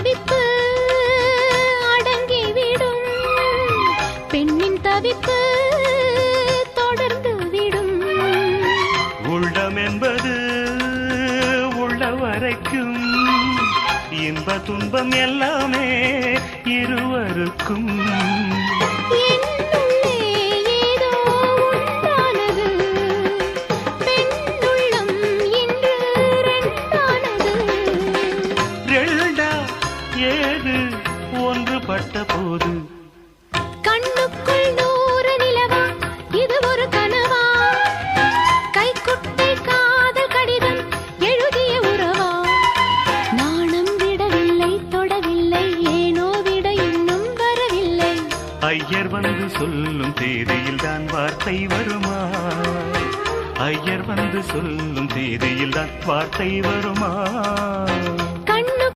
தவிப்பு அடங்கிவிடும், பெண்ணின் தவிப்பு தொடர்ந்து விடும். உள்ளம் என்பது உள்ள வரைக்கும், இன்ப துன்பம் எல்லாமே இருவருக்கும். ஏது ஒன்றுபட்ட போது கண்ணுக்குள் 100 நிலவா, இது ஒரு கனவா? கைக்குட்டை காதல் கடிதம் எழுதிய உறவா? நாணம் விடவில்லை, தொடவில்லை, ஏனோ விட இன்னும் வரவில்லை. ஐயர் வந்து சொல்லும் தேதியில் தான் வார்த்தை வருமா? ஐயர் வந்து சொல்லும் தேதியில் தான் வார்த்தை வருமா?